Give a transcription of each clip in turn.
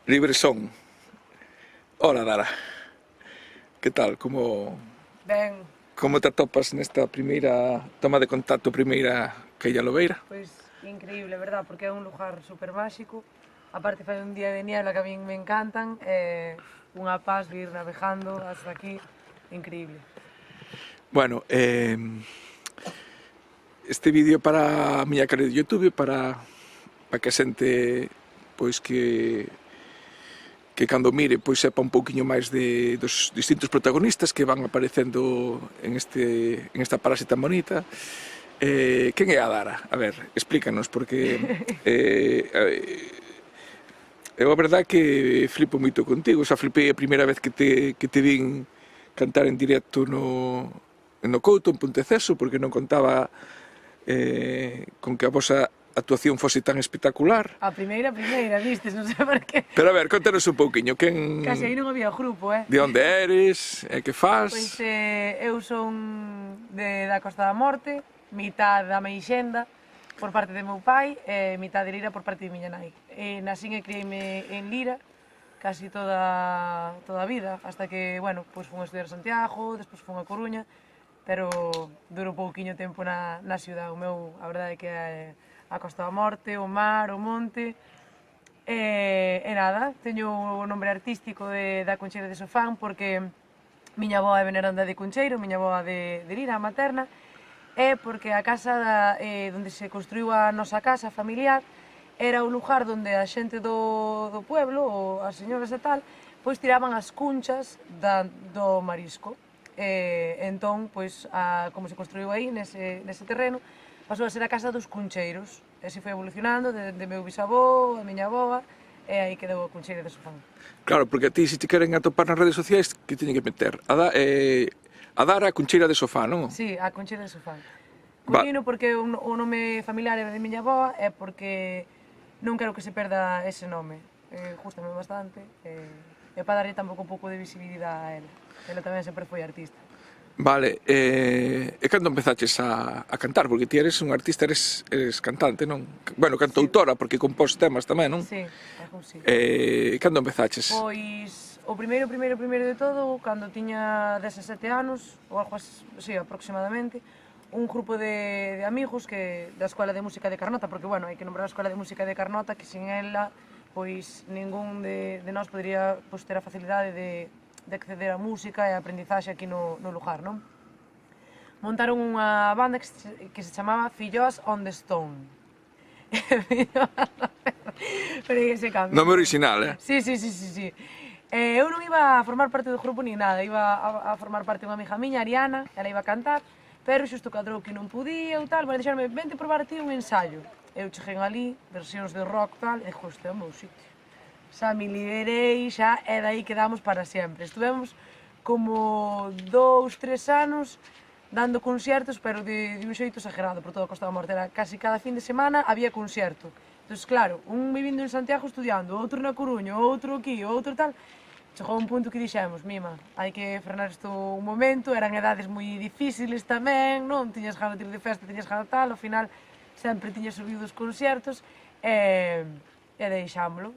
Libre son. Hola, Dara. Que tal? Ben, Como te atopas nesta primeira toma de contacto primeira que illa Lobeira? pois increíble, verdad? Porque é un lugar super máxico. Aparte fai un día de niebla que a min me encantan. Unha paz vir navegando hasta aquí. Increíble. Bueno, este vídeo para a miña cara de YouTube para que a xente pois que cando mire pois sepa un pouquiño máis dos distintos protagonistas que van aparecendo en esta parase tan bonita. Quen é a Dara? A ver, explícanos, porque eu a verdade que flipo moito contigo. Xa flipei a primeira vez que te vin cantar en directo no Couto, en Ponteceso, porque non contaba con que a vosa actuación fose tan espectacular. A primeira, vistes, non sei por qué. Pero a ver, contanos un pouquiño, Casi aí non había grupo, de onde eres, que fas? Pois eu son da Costa da Morte, mitad da Meixenda, por parte de meu pai, e mitad de Lira por parte de miña nai. Nasín e criei-me en Lira casi toda a vida, hasta que, bueno, pois fun a estudiar a Santiago, despois fun a Coruña, pero duro pouquiño tempo na ciudad. A verdade é que é a Costa da Morte, o mar, o monte, e nada, teño o nome artístico da Concheira de Sofán porque miña avoa é veneranda de Concheiro, miña avoa de Lira, a materna, é porque a casa onde se construiu a nosa casa familiar era o lugar onde a xente do pueblo, ou as señoras e tal, pois tiraban as cunchas do marisco. Entón, pois, como se construiu aí, nese terreno, pasou a ser a casa dos cuncheiros. E así foi evolucionando, de meu bisavó, a miña avoa, e aí quedou a Concheira de Sofán. Claro, porque a ti se te queren atopar nas redes sociais, que teñen que meter? A Dara Concheira de Sofá, non? Sí, a Concheira de Sofán. Conino porque o nome familiar é de miña avoa e porque non quero que se perda ese nome. Gústame bastante e para darlle tampouco un pouco de visibilidade a ela. Ela tamén sempre foi artista. Vale, e cando empezaches a cantar? Porque ti eres un artista, eres cantante, non? Bueno, cantautora, porque compós temas tamén, non? Sí, algo sí. Cando empezaches? Pois, o primeiro de todo, cando tiña 17 anos, ou algo así, aproximadamente, un grupo de amigos da Escola de Música de Carnota, porque, bueno, hai que nombrar a Escola de Música de Carnota, que sin ela, pois, ningún de nós podería ter a facilidade de acceder á música e a aprendizaxe aquí no lugar, non? Montaron unha banda que se chamaba Filloas on the Stone. Pero ese cambio. Nome original, Sí. Eu non iba a formar parte do grupo ni nada, iba a formar parte unha amiga miña, Ariana, ela iba a cantar, pero xusto cadrou que non podía ou tal, bueno, dixeronme, vente probar a ti un ensayo. Eu cheguei ali, versións de rock tal, e este é o meu sitio. Xa me liberei, xa, e dai quedamos para sempre. Estuvemos como 2-3 anos dando concertos, pero de un xeito exagerado por toda a Costa da Morte. Era casi cada fin de semana había concerto. Entón, claro, un vivindo en Santiago estudiando, outro na Coruña, outro aquí, outro tal. Chegou un punto que dixemos, mima, hai que frenar isto un momento, eran edades moi difíciles tamén, non? Tiñas gana de ir de festa, tiñas gana tal, ao final sempre tiñas subido os concertos, e deixámolo,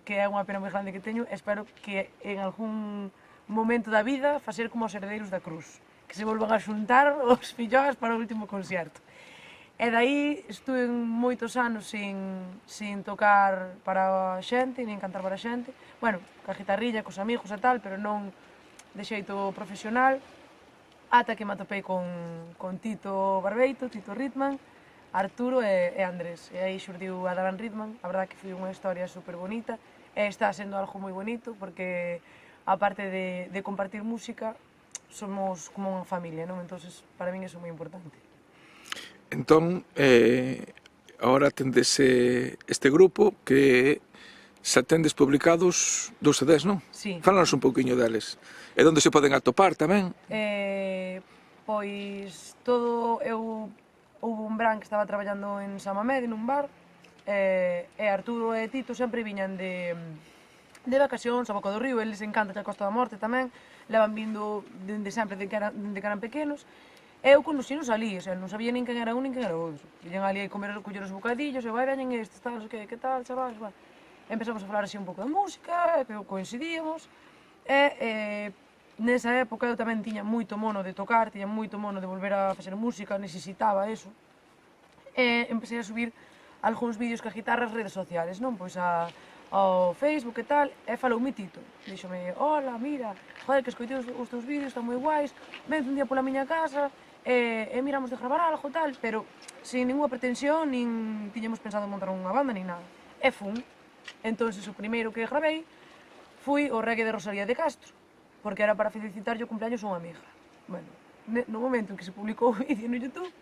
que é unha pena moi grande que teño, e espero que en algún momento da vida facer como os herdeiros da Cruz, que se volvan a xuntar os filloas para o último concerto. E daí estuve moitos anos sin tocar para a xente, nin cantar para a xente, bueno, ca guitarrilla, cos amigos e tal, pero non de xeito profesional, ata que me atopei con Tito Barbeito, Tito Ritman, Arturo e Andrés. E aí xurdiu a Daran Ritman, a verdade que foi unha historia super bonita, e está sendo algo moi bonito, porque aparte de compartir música, somos como unha familia, non? Entón, para min é moi importante. Entón, agora tendes este grupo que xa tendes publicados 2 CDs, non? Sí. Fálanos un pouquiño deles. E onde se poden atopar tamén? Pois todo, houve un verán que estaba traballando en San Mamede, nun bar, e Arturo e Tito sempre viñan de vacacións a Boca do Río, eles encanta a Costa da Morte tamén, levan vindo dende sempre, dende que eran pequenos. Eu conocinos ali, non sabía nin quen era un nin quen era outro. Viñan ali a coller os bocadillos, e vai, veñen estes, tal, que tal, chavales, bueno. empezamos a falar así un pouco de música, que coincidíamos, e nesa época eu tamén tiña moito mono de tocar, tiña moito mono de volver a facer música, necesitaba eso, e empecé a subir algúns vídeos ca guitarra ás redes sociales, non? Pois ao Facebook e tal, e faloume Tito. Díxome, hola, mira, joder, que escoitei os teus vídeos, están moi guais, vente un día pola miña casa, e miramos de gravar algo, tal, pero sin ninguna pretensión, nin tiñamos pensado en montar unha banda, nin nada. E fun. Entonces, o primeiro que gravei foi o reggae de Rosalía de Castro, porque era para felicitarlle o cumpleaños a unha amiga. Bueno, no momento en que se publicou o vídeo no YouTube,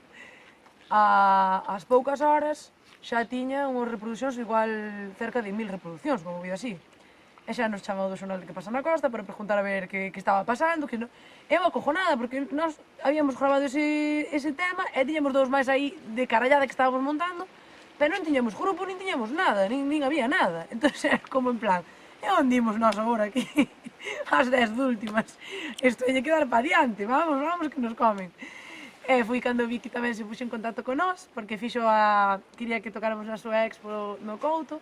ás poucas horas xa tiña unhas reproduccións igual cerca de 1000 reproduccións, como vídeo así. E xa nos chamou do xornal de Que Pasa na Costa para preguntar a ver que estaba pasando, que non... Eu acojonada, porque nós habíamos grabado ese tema e tiñamos dous máis aí de carallada que estábamos montando, pero non tiñamos grupo, nin tiñamos nada, nin había nada. Entón era como en plan, e onde imos nós agora aquí? As 10 últimas. Isto hai que dar pa diante, vamos, que nos comen. E foi cando vi que tamén se puxo en contacto con nós, porque quería que tocáramos na súa expo no Couto,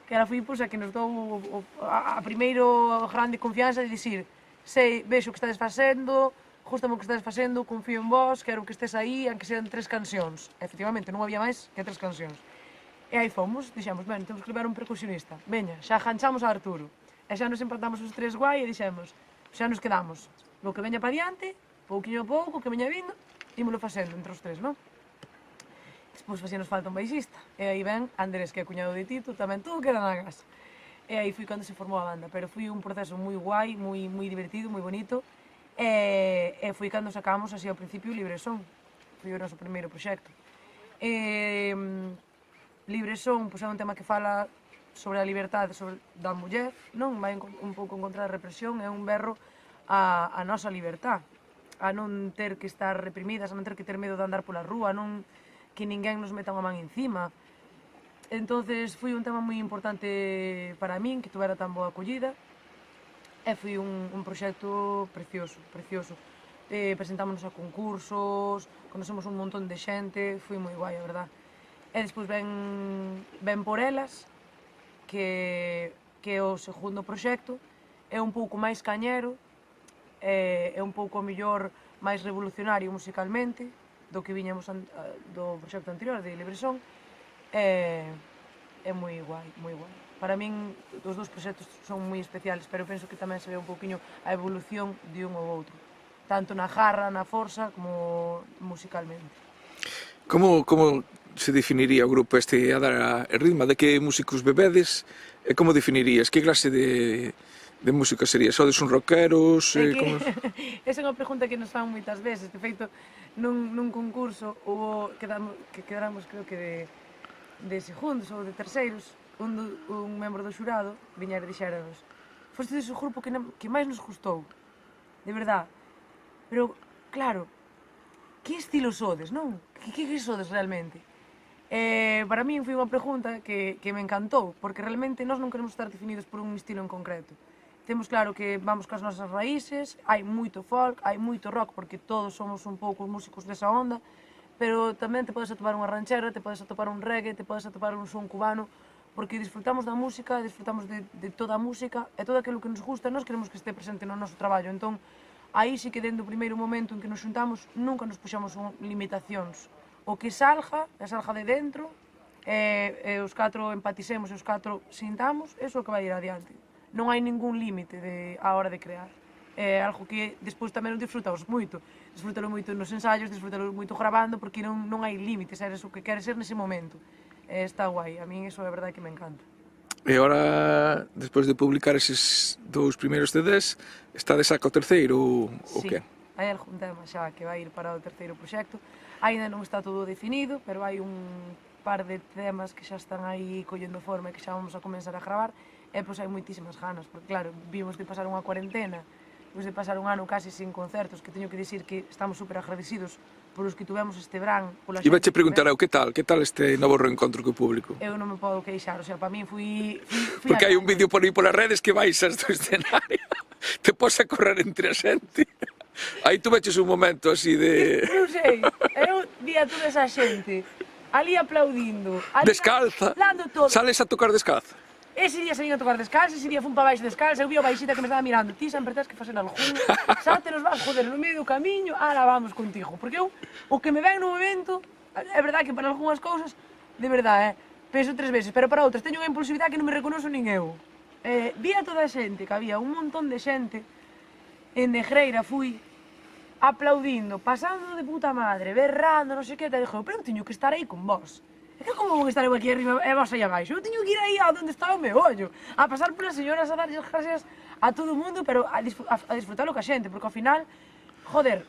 que ela foi a que nos dou a primeiro grande confianza de dicir, sei, vexo o que estades facendo, gustame o que estades facendo, confío en vos, quero que estés aí, aunque sean 3 cancións. Efectivamente, non había máis que 3 cancións. E aí fomos, dixemos, ben, temos que levar un percusionista. Veña, xa ganchamos a Arturo. E xa nos empatamos os 3 guai e dixemos, xa nos quedamos. O que veña pa diante, pouquinho a pouco, que veña vindo, ímolo facendo entre os 3, non? Despois facía nos falta un baixista. E aí ven Andrés, que é cuñado de Tito, tamén tuvo que era na casa. E aí foi cando se formou a banda, pero foi un proceso moi guai, moi divertido, moi bonito. E foi cando sacamos así ao principio Libre Son. Foi o noso primeiro proxecto. Libre Son, pois, é un tema que fala sobre a liberdade da muller, non? Vai un pouco en contra da represión, é un berro a nosa liberdade, a non ter que estar reprimidas, a non ter que ter medo de andar pola rúa, non que ninguén nos meta unha man encima. Entonces foi un tema moi importante para min, que tuvera tan boa acollida, e foi un proxecto precioso, precioso. Presentámonos a concursos, conocemos un montón de xente, foi moi guai, a verdad. E despois ven Por Elas, que é o segundo proxecto, é un pouco máis cañero, é un pouco mellor máis revolucionario musicalmente do que viñamos do proxecto anterior, de Libre Son, é moi guai, moi guai. Para min, os dous proxectos son moi especiales, pero penso que tamén se ve un pouquiño a evolución de un ou outro, tanto na jarra, na forza, como musicalmente. Como se definiría o grupo este a dar ritmo? De que músicos bebedes? E como definirías? Que clase de música sería? Sodes un rockeros? Esa é unha pregunta que nos fan moitas veces. De feito, nun concurso quedamos creo que de segundos ou de terceiros, un membro do xurado viñera e dixéranos: fostes o grupo que máis nos gustou, de verdad. Pero, claro, que estilo sodes, non? Que sodes realmente? Para min foi unha pregunta que me encantou, porque realmente nós non queremos estar definidos por un estilo en concreto. Temos claro que vamos cas nosas raíces, hai moito folk, hai moito rock, porque todos somos un pouco músicos desa onda, pero tamén te podes atopar unha ranchera, te podes atopar un reggae, te podes atopar un son cubano, porque disfrutamos da música, disfrutamos de toda a música, e todo aquilo que nos gusta, nós queremos que este presente no noso traballo. Entón, aí sí que dentro do primeiro momento en que nos xuntamos, nunca nos puxamos limitacións. O que salga de dentro, e os 4 empaticemos e os 4 sintamos, eso é o que vai ir adiante. Non hai ningún límite á hora de crear. É algo que despois tamén o disfrutamos moito. Disfrútalo moito nos ensaios, disfrútalo moito grabando, porque non hai límites, eres o que queres ser nese momento. Está guai, a min iso é verdade que me encanta. E agora, despois de publicar eses 2 primeiros CDs, estades saca o terceiro ou que? Sí, hai algún tema xa que vai ir para o terceiro proxecto. Ainda non está todo definido, pero hai un par de temas que xa están aí collendo forma e que xa vamos a comenzar a gravar. E pois hai moitísimas ganas, porque claro, vimos de pasar unha cuarentena, vimos de pasar un ano casi sin concertos, que teño que dicir que estamos super agradecidos polos que tivemos este verán. Iba a che preguntar eu, que tal este novo reencontro co público? Eu non me podo queixar, o sea, para min fui porque hai un vídeo por aí polas redes que baixas do escenario, te pos a correr entre a xente. Aí tú veches un momento así de... Non sei, eu vi a toda esa xente ali aplaudindo, descalza, dando todo. sales a tocar descalza? Ese día salín a tocar descalza, ese día fun para baixo descalza, eu vi a baixita que me estaba mirando, ti sempre tens que facer algún, xa te nos vas, joder, no medio do camiño, ahora vamos contigo, porque eu, o que me ven no momento, é verdade que para algunhas cousas, de verdade, penso 3 veces, pero para outras teño unha impulsividade que non me reconozo nin eu. Vi a toda a xente, que había un montón de xente, en Negreira fui, aplaudindo, pasando de puta madre, berrando, non sei que, te dixo, pero eu teño que estar aí con vos. É que como vou estar eu aquí arriba e vos aí abaixo? Eu teño que ir aí a onde estaba o meu ollo, a pasar polas señoras, a darlles gracias a todo o mundo, pero a disfrutalo ca xente, porque ao final, joder,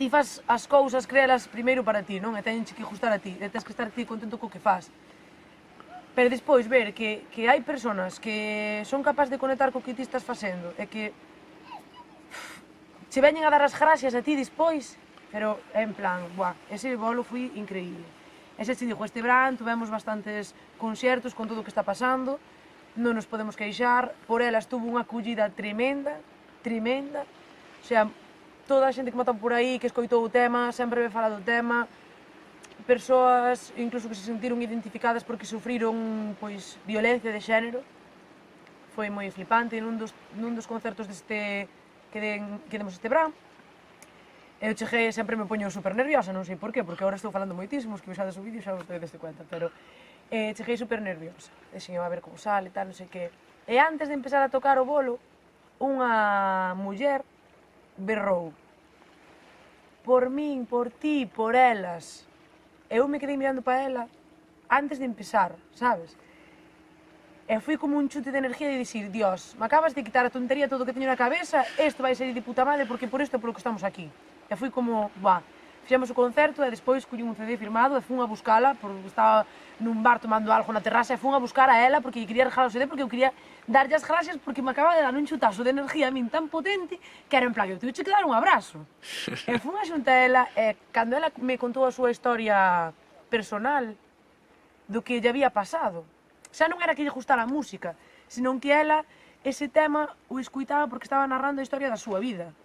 ti faz as cousas, créalas primeiro para ti, non? E teñenche que gustar a ti, e tens que estar ti contento co que faz. Pero despois ver que hai personas que son capaces de conectar co que ti estás facendo e que se veñen a dar as gracias a ti despois, pero en plan, buah, ese bolo foi increíble. Ese se dixo, este verán tuvemos bastantes concertos con todo o que está pasando, non nos podemos queixar, por elas tuvo unha acollida tremenda, tremenda, o sea, toda a xente que mata por aí, que escoitou o tema, sempre ve falar do tema, persoas incluso que se sentiron identificadas porque sufriron pois violencia de xénero, foi moi flipante nun dos concertos deste que demos este verán. Eu cheguei, sempre me poño super nerviosa, non sei por qué, porque agora estou falando moitísimo, os que vexades o vídeo xa vos tedes de cuenta, pero cheguei super nerviosa, dixen, a ver como sale, tal, non sei que. E antes de empezar a tocar o bolo, unha muller berrou, por min, por ti, por elas. Eu me quedei mirando para ela antes de empezar, sabes? E foi como un chute de energía de dicir, Dios, me acabas de quitar a tontería todo o que teño na cabeza, isto vai sair de puta madre porque por isto é polo que estamos aquí. E foi como, buah, fixemos o concerto e despois collín un CD firmado e fun a buscala, porque estaba nun bar tomando algo na terraza e fun a buscar a ela porque quería regalar o CD porque eu quería darlle as gracias porque me acaba de dar un chutazo de energía a min tan potente que era en plan, eu tive que dar un abrazo. E fun a xunta a ela e cando ela me contou a súa historia personal do que lle había pasado, xa non era que lle gustara a música, senón que ela ese tema o escuitaba porque estaba narrando a historia da súa vida.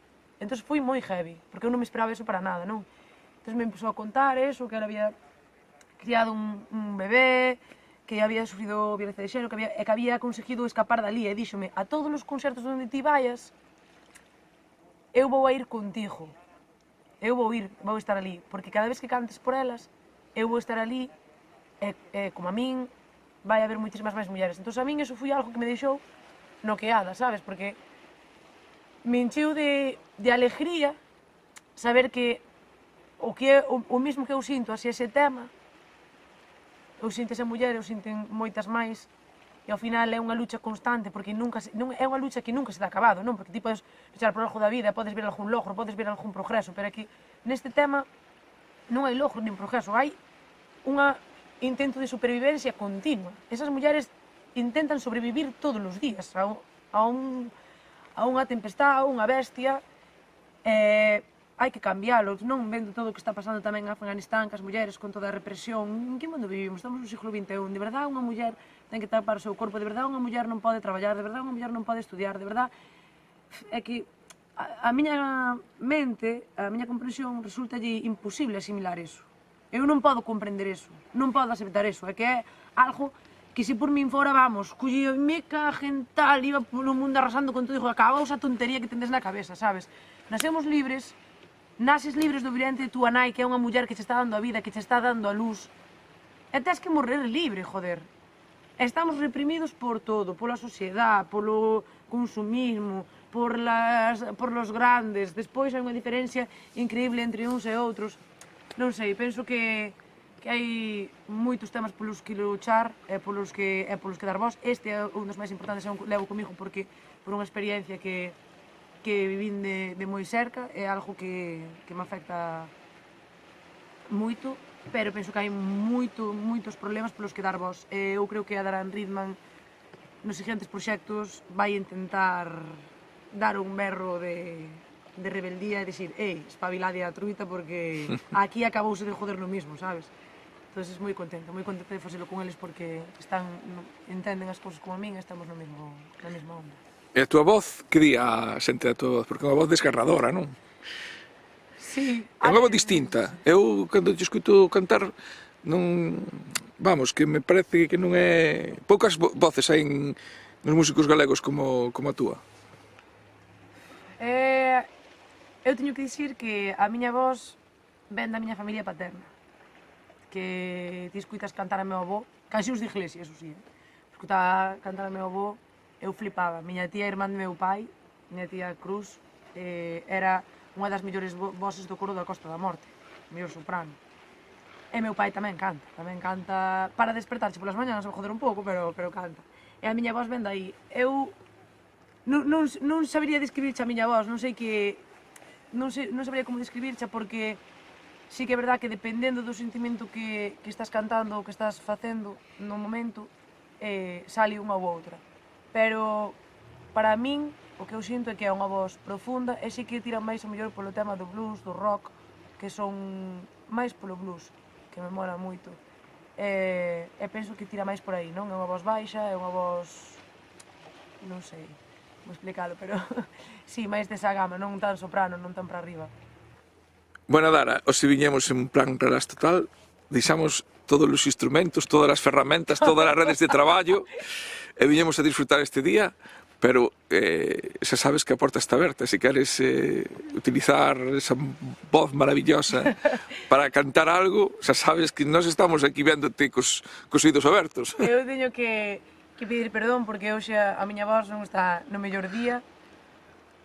Entón foi moi heavy, porque eu non me esperaba eso para nada, non? Entón me empezou a contar eso, que ela había criado un bebé, que había sufrido violencia de xénero, que había conseguido escapar dali, e díxome, a todos os concertos onde ti vayas, eu vou a ir contigo, eu vou estar ali, porque cada vez que cantes por elas, eu vou estar ali, e como a min, vai haber moitísimas máis mulleres. Entón a min eso foi algo que me deixou noqueada, sabes? Porque me encheu de alegría saber que o mismo que eu sinto así ese tema, eu sinto esa muller, eu sinten moitas máis, e ao final é unha lucha constante, porque é unha lucha que nunca se dá acabado, non? Porque ti podes luchar por algo da vida, podes ver algún logro, podes ver algún progreso, pero aquí neste tema non hai logro nin progreso, hai un intento de supervivencia continua. Esas mulleres intentan sobrevivir todos os días a unha tempestade, a unha bestia, hai que cambiálo, non vendo todo o que está pasando tamén en Afganistán, que as mulleres con toda a represión, en que mundo vivimos? Estamos no siglo XXI, de verdade unha muller ten que tapar o seu corpo, de verdade unha muller non pode traballar, de verdade unha muller non pode estudiar, de verdade é que a miña mente, a miña comprensión resultalle imposible asimilar eso. Eu non podo comprender eso, non podo aceptar eso, é que é algo que se por min fora, vamos, collíme cagen tal, iba polo mundo arrasando con todo, e acaba esa tontería que tendes na cabeza, sabes? Nasemos libres, naces libres do vientre de túa nai, que é unha muller que te está dando a vida, que te está dando a luz, e tens que morrer libre, joder. Estamos reprimidos por todo, pola sociedade, polo consumismo, por los grandes, despois hai unha diferencia increíble entre uns e outros, non sei, penso que hai moitos temas polos que luchar e polos que dar voz. Este é un dos máis importantes, eu levo comigo porque por unha experiencia que vivín de moi cerca, é algo que me afecta moito, pero penso que hai moitos problemas polos que dar voz. Eu creo que a Daran Ridman nos seguintes proxectos vai intentar dar un berro de rebeldía e dicir, espabilade a truita porque aquí acabouse de joder no mismo, sabes? Entón, moi contenta de facelo con eles porque entenden as cousas como a min e estamos na mesma onda. E a túa voz, que di a xente da túa voz? Porque é unha voz desgarradora, non? Sí. É unha voz distinta. Eu, cando te escuto cantar, non vamos, que me parece que non é... Poucas voces hai nos músicos galegos como a túa. Eu teño que dicir que a miña voz ven da miña familia paterna, que ti escuitas cantar a meu avó, cancións de iglesia, eso sí, escuitaba cantar a meu avó, eu flipaba. Miña tía, irmán de meu pai, miña tía Cruz, era unha das mellores voces do coro da Costa da Morte, mellor soprano. E meu pai tamén canta para despertarche polas mañanas, joder un pouco, pero canta. E a miña voz ven dai. Eu non sabería describirche a miña voz, non sabería como describirche, porque sí que é verdad que dependendo do sentimento que estás cantando ou que estás facendo no momento, sale unha ou outra. Pero para min o que eu sinto é que é unha voz profunda e sí que tira máis o mellor polo tema do blues, do rock, que son máis polo blues, que me mola moito. E penso que tira máis por aí, non? É unha voz baixa, é unha voz... non sei como explicalo, pero sí, máis desa gama, non tan soprano, non tan para arriba. Bueno, Dara, hoxe viñemos en plan relax total, deixamos todos os instrumentos, todas as ferramentas, todas as redes de traballo, e viñemos a disfrutar este día, pero xa sabes que a porta está aberta, se queres utilizar esa voz maravillosa para cantar algo, xa sabes que nós estamos aquí véndote cos oídos abertos. Eu teño que pedir perdón porque hoxe a miña voz non está no mellor día,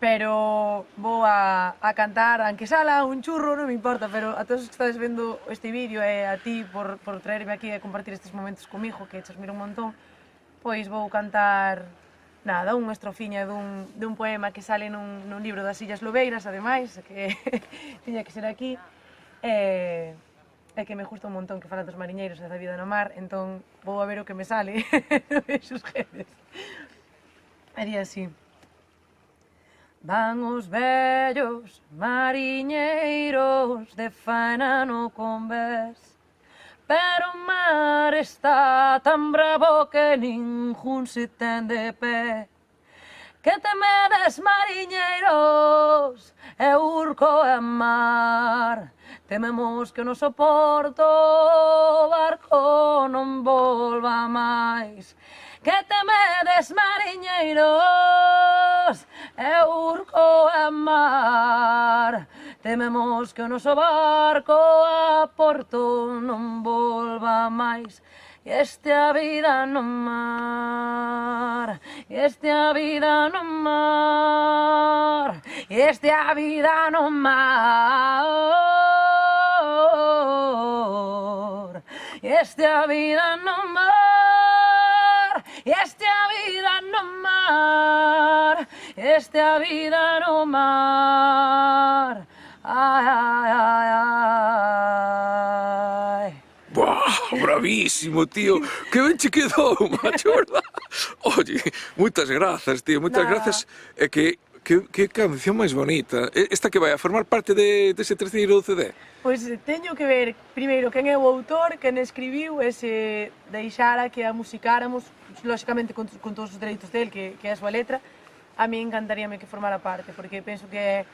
pero vou a cantar, aunque sala un churro, non me importa, pero a todos os que estades vendo este vídeo e a ti por traerme aquí a compartir estes momentos comigo, que te admiro un montón, pois vou cantar, nada, unha estrofiña dun poema que sale nun libro das Illas Lobeiras, ademais, que tiña que ser aquí, e que me gusta un montón que fala dos mariñeiros e da vida no mar, entón vou a ver o que me sale, esos genes. Haría así. Van os vellos mariñeiros de faena no convés, pero o mar está tan bravo que ningún se ten de pé. Que temedes, mariñeiros, e urco e mar, tememos que o noso porto o barco non volva máis. Que temedes, mariñeiros, e urco e mar, tememos que o noso barco a porto non volva máis. E este a vida no mar, e este a vida no mar, e este a vida no mar, e este a vida no mar, e este a vida no mar, este a vida no mar, ai, ai, ai, ai. Buah, bravísimo, tío, que ben che quedou, macho, verdad? Oye, moitas grazas, tío, moitas grazas, e que canción máis bonita. Esta que vai a formar parte dese terceiro CD? Pois teño que ver, primeiro, quen é o autor, quen escribiu, e se deixara que a musicáramos, lóxicamente con todos os dereitos del, que é a súa letra, a mí encantaríame que formara parte, porque penso que é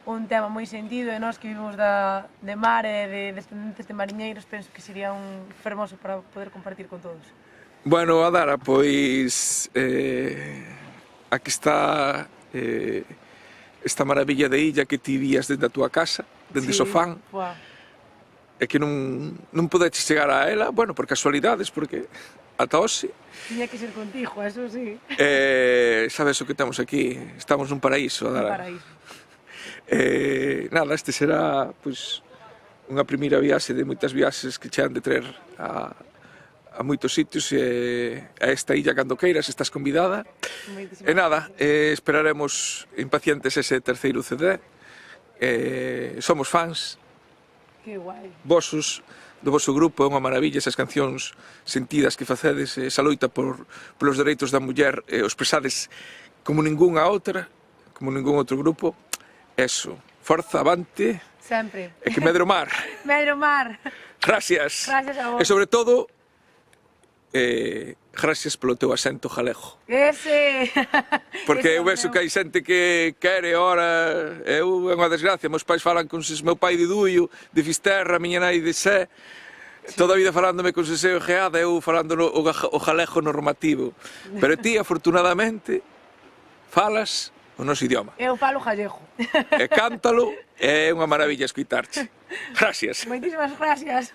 un tema moi sentido, e nós que vivimos de mar e de descendentes de mariñeiros, penso que sería un fermoso para poder compartir con todos. Bueno, Adara, pois aquí está esta maravilla de illa que ti vías dende a túa casa, dende Sofán, e que non podeches chegar a ela, bueno, por casualidades, porque ata hoxe. Tiña que ser contigo, eso sí. Sabes o que temos aquí, estamos nun paraíso, Adara. Un paraíso. Nada, este será pois unha primeira viaxe de moitas viaxes que che han de traer a moitos sitios, e a esta illa cando queiras, estás convidada. E nada, esperaremos impacientes ese terceiro CD. Somos fans. Que guai. Vosos, do voso grupo, é unha maravilla esas cancións sentidas que facedes, esa loita polos dereitos da muller, os expresades como ningunha outra, como ningún outro grupo. Eso, forza, avante. Sempre. E que medre o mar. Medre o mar. Gracias. Gracias a vos. E sobre todo, gracias polo teu acento galego. Ese. Porque eu vexo que hai xente que quere, ora, eu é unha desgracia, meus pais falan con meu pai de Duio, de Fisterra, miña nai de Sé, toda a vida falándome con seseo geada, eu falando o galego normativo. Pero ti, afortunadamente, falas o noso idioma. Eu falo gallego. E cántalo, é unha maravilla escuitarte. Gracias. Moitísimas gracias.